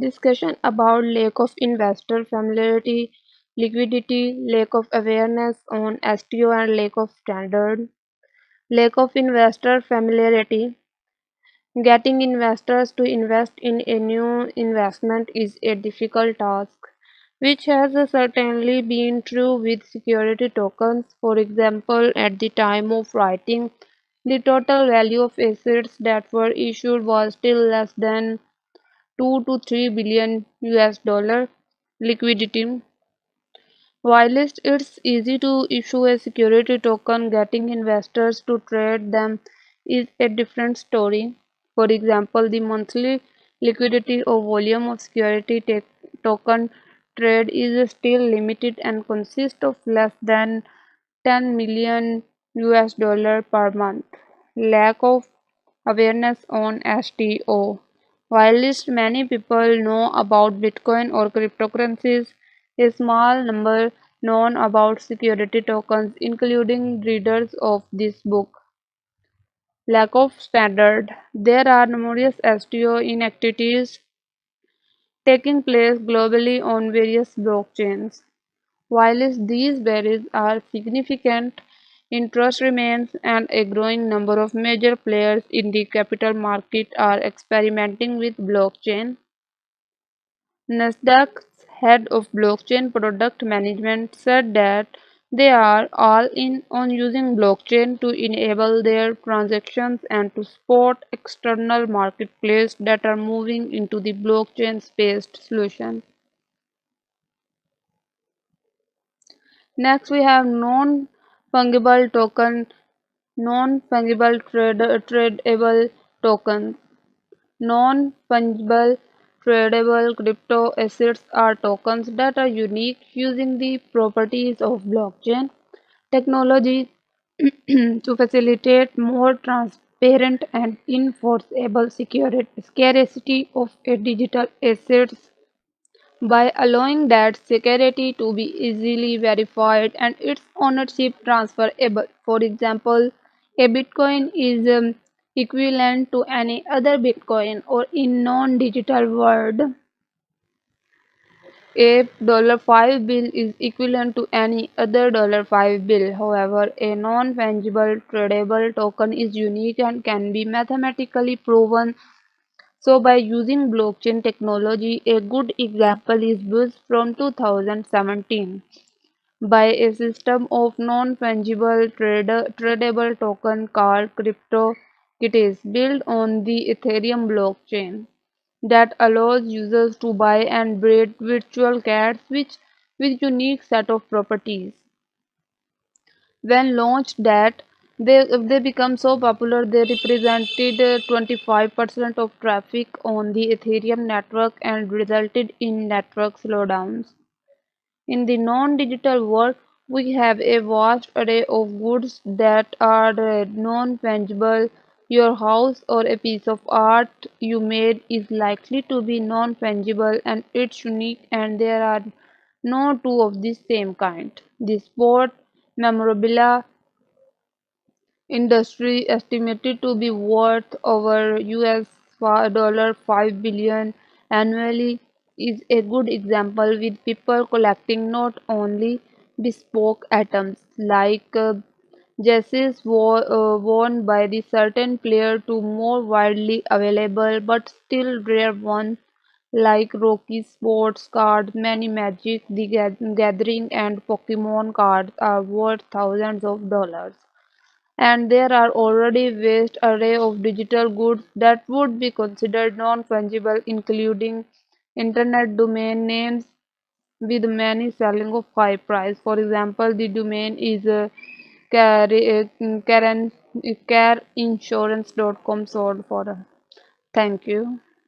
Discussion about lack of investor familiarity, liquidity, lack of awareness on STO and lack of standard, lack of investor familiarity. Getting investors to invest in a new investment is a difficult task, which has certainly been true with security tokens. For example, at the time of writing, the total value of assets that were issued was still less than 2 to 3 billion US dollar. Liquidity. While it's easy to issue a security token, getting investors to trade them is a different story. For example, the monthly liquidity or volume of security token trade is still limited and consists of less than 10 million US dollar per month. Lack of awareness on STO. Whilst many people know about Bitcoin or cryptocurrencies, a small number know about security tokens, including readers of this book. Lack of standard. There are numerous STO inactivities taking place globally on various blockchains. Whilst these barriers are significant, interest remains and a growing number of major players in the capital market are experimenting with blockchain. Nasdaq's head of blockchain product management said that they are all in on using blockchain to enable their transactions and to support external marketplaces that are moving into the blockchain-based solution. Next, we have non-fungible token, non-fungible tradable tokens. Non-fungible tradable crypto assets are tokens that are unique using the properties of blockchain technology to facilitate more transparent and enforceable scarcity of a digital assets by allowing that security to be easily verified and its ownership transferable. For example, a Bitcoin is equivalent to any other Bitcoin, or in non-digital world, a $5 bill is equivalent to any other $5 bill. However, a non-fungible tradable token is unique and can be mathematically proven. So by using blockchain technology, a good example is BUS from 2017 by a system of non-fungible tradable token called CryptoKitties built on the Ethereum blockchain that allows users to buy and breed virtual cats with unique set of properties. When launched that they become so popular they represented 25% of traffic on the Ethereum network and resulted in network slowdowns. In the non-digital world, we have a vast array of goods that are non-fungible. Your house or a piece of art you made is likely to be non-fungible and it's unique, and there are no two of the same kind. The sport memorabilia industry, estimated to be worth over US $5 billion annually, is a good example, with people collecting not only bespoke items like jerseys worn by the certain player to more widely available but still rare ones like Rocky sports cards. Many Magic the Gathering and Pokemon cards are worth thousands of dollars, and there are already vast array of digital goods that would be considered non-fungible, including internet domain names with many selling of high price. For example, the domain is carinsurance.com sold for. Thank you.